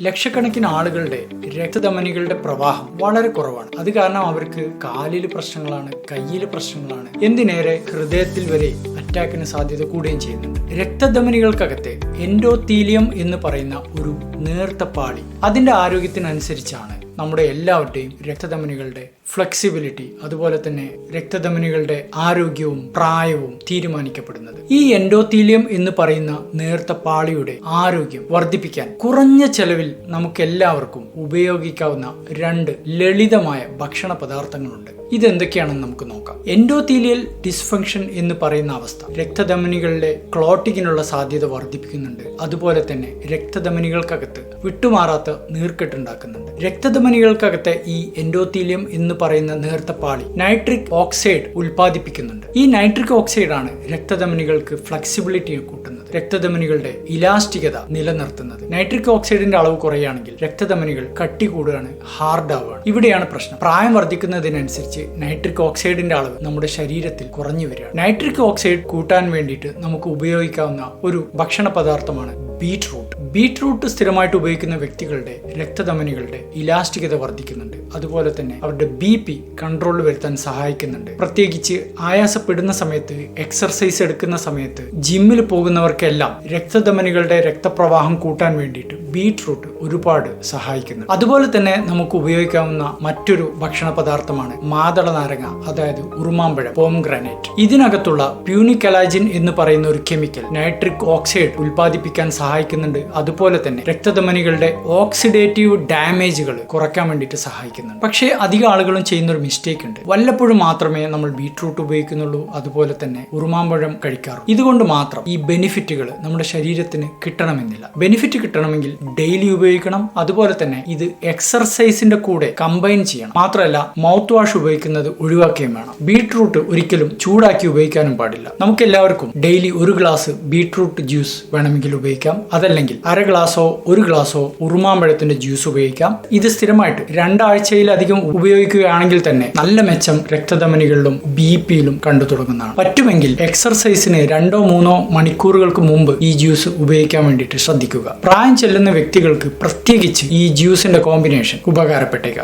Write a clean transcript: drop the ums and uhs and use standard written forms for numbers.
ലക്ഷക്കണക്കിന് ആളുകളുടെ രക്തധമനികളുടെ പ്രവാഹം വളരെ കുറവാണ്. അത് കാരണം അവർക്ക് കാലിൽ പ്രശ്നങ്ങളാണ്, കയ്യിൽ പ്രശ്നങ്ങളാണ്, എന്തിനേറെ ഹൃദയത്തിൽ വരെ അറ്റാക്കിന് സാധ്യത കൂടുകയും ചെയ്യുന്നുണ്ട്. രക്തധമനികൾക്കകത്തെ എൻഡോത്തീലിയം എന്ന് പറയുന്ന ഒരു നേർത്ത പാളി, അതിന്റെ ആരോഗ്യത്തിനനുസരിച്ചാണ് നമ്മുടെ എല്ലാവരുടെയും രക്തധമനികളുടെ ഫ്ലെക്സിബിലിറ്റി, അതുപോലെ തന്നെ രക്തധമനികളുടെ ആരോഗ്യവും പ്രായവും തീരുമാനിക്കപ്പെടുന്നത്. ഈ എൻഡോത്തീലിയം എന്ന് പറയുന്ന നേർത്ത പാളിയുടെ ആരോഗ്യം വർദ്ധിപ്പിക്കാൻ കുറഞ്ഞ ചെലവിൽ നമുക്ക് എല്ലാവർക്കും ഉപയോഗിക്കാവുന്ന 2 ലളിതമായ ഭക്ഷണ പദാർത്ഥങ്ങളുണ്ട്. ഇതെന്തൊക്കെയാണെന്ന് നമുക്ക് നോക്കാം. എൻഡോത്തീലിയൽ ഡിസ്ഫങ്ഷൻ എന്ന് പറയുന്ന അവസ്ഥ രക്തധമനികളുടെ ക്ലോട്ടിങ്ങിനുള്ള സാധ്യത വർദ്ധിപ്പിക്കുന്നുണ്ട്. അതുപോലെ തന്നെ രക്തധമനികൾക്കകത്ത് വിട്ടുമാറാത്ത നീർക്കെട്ടുണ്ടാക്കുന്നുണ്ട്. രക്തധമനികൾക്കകത്തെ ഈ എൻഡോത്തീലിയം എന്ന് പറയുന്ന നേർത്ത പാളി നൈട്രിക് ഓക്സൈഡ് ഉൽപ്പാദിപ്പിക്കുന്നുണ്ട്. ഈ നൈട്രിക് ഓക്സൈഡ് ആണ് രക്തധമനികൾക്ക് ഫ്ലെക്സിബിലിറ്റി കൂട്ടുന്നത്, രക്തധമനികളുടെ ഇലാസ്റ്റികത നിലനിർത്തുന്നത്. നൈട്രിക് ഓക്സൈഡിന്റെ അളവ് കുറയുകയാണെങ്കിൽ രക്തധമനികൾ കട്ടി കൂടുകയാണ്, ഹാർഡ് ആവുകയാണ്. ഇവിടെയാണ് പ്രശ്നം. പ്രായം വർദ്ധിക്കുന്നതിനനുസരിച്ച് നൈട്രിക് ഓക്സൈഡിന്റെ അളവ് നമ്മുടെ ശരീരത്തിൽ കുറഞ്ഞു വരികയാണ്. നൈട്രിക് ഓക്സൈഡ് കൂട്ടാൻ വേണ്ടിയിട്ട് നമുക്ക് ഉപയോഗിക്കാവുന്ന ഒരു ഭക്ഷണ പദാർത്ഥമാണ് ബീറ്റ്റൂട്ട്. ബീറ്റ്റൂട്ട് സ്ഥിരമായിട്ട് ഉപയോഗിക്കുന്ന വ്യക്തികളുടെ രക്തധമനികളുടെ ഇലാസ്റ്റികത വർദ്ധിക്കുന്നുണ്ട്. അതുപോലെ തന്നെ അവരുടെ BP കൺട്രോൾ വരുത്താൻ സഹായിക്കുന്നുണ്ട്. പ്രത്യേകിച്ച് ആയാസപ്പെടുന്ന സമയത്ത്, എക്സർസൈസ് എടുക്കുന്ന സമയത്ത്, ജിമ്മിൽ പോകുന്നവർക്കെല്ലാം രക്തധമനികളുടെ രക്തപ്രവാഹം കൂട്ടാൻ വേണ്ടിയിട്ട് ബീറ്റ്റൂട്ട് ഒരുപാട് സഹായിക്കുന്നു. അതുപോലെ തന്നെ നമുക്ക് ഉപയോഗിക്കാവുന്ന മറ്റൊരു ഭക്ഷണ പദാർത്ഥമാണ് മാതള നാരങ്ങ, അതായത് ഉറുമാമ്പഴം, പോംഗ്രാനൈറ്റ്. ഇതിനകത്തുള്ള പ്യൂനികലാജിൻ എന്ന് പറയുന്ന ഒരു കെമിക്കൽ നൈട്രിക് ഓക്സൈഡ് ഉൽപ്പാദിപ്പിക്കാൻ സഹായിക്കുന്നുണ്ട്. അതുപോലെ തന്നെ രക്തധമനികളുടെ ഓക്സിഡേറ്റീവ് ഡാമേജുകൾ കുറയ്ക്കാൻ വേണ്ടിയിട്ട് സഹായിക്കുന്നുണ്ട്. പക്ഷേ അധികം ആളുകളും ചെയ്യുന്ന ഒരു മിസ്റ്റേക്ക് ഉണ്ട്. വല്ലപ്പോഴും മാത്രമേ നമ്മൾ ബീറ്റ്റൂട്ട് ഉപയോഗിക്കുന്നുള്ളൂ, അതുപോലെ തന്നെ ഉറുമാമ്പഴം കഴിക്കാറുള്ളൂ. ഇതുകൊണ്ട് മാത്രം ഈ ബെനിഫിറ്റുകൾ നമ്മുടെ ശരീരത്തിന് കിട്ടണമെന്നില്ല. ബെനിഫിറ്റ് കിട്ടണമെങ്കിൽ ഡെയിലി ഉപയോഗിക്കണം. അതുപോലെ തന്നെ ഇത് എക്സർസൈസിന്റെ കൂടെ കമ്പൈൻ ചെയ്യണം. മാത്രമല്ല മൗത്ത് വാഷ് ഉപയോഗിക്കുന്നത് ഒഴിവാക്കുകയും വേണം. ബീറ്റ്റൂട്ട് ഒരിക്കലും ചൂടാക്കി ഉപയോഗിക്കാനും പാടില്ല. നമുക്ക് എല്ലാവർക്കും ഡെയിലി 1 ഗ്ലാസ് ബീറ്റ്റൂട്ട് ജ്യൂസ് വേണമെങ്കിൽ ഉപയോഗിക്കാം. അതല്ലെങ്കിൽ 1/2 ഗ്ലാസോ 1 ഗ്ലാസോ ഉറുമാമ്പഴത്തിന്റെ ജ്യൂസ് ഉപയോഗിക്കാം. ഇത് സ്ഥിരമായിട്ട് 2 ആഴ്ചയിലധികം ഉപയോഗിക്കുകയാണെങ്കിൽ തന്നെ നല്ല മെച്ചം രക്തധമനികളിലും BP-യിലും കണ്ടു തുടങ്ങുന്നതാണ്. പറ്റുമെങ്കിൽ എക്സർസൈസിന് 2-3 മണിക്കൂറുകൾക്ക് മുമ്പ് ഈ ജ്യൂസ് ഉപയോഗിക്കാൻ വേണ്ടിയിട്ട് ശ്രദ്ധിക്കുക. പ്രായം ചെല്ലുന്ന വ്യക്തികൾക്ക് പ്രത്യേകിച്ച് ഈ ജ്യൂസിന്റെ കോമ്പിനേഷൻ ഉപകാരപ്പെട്ടേക്കാം.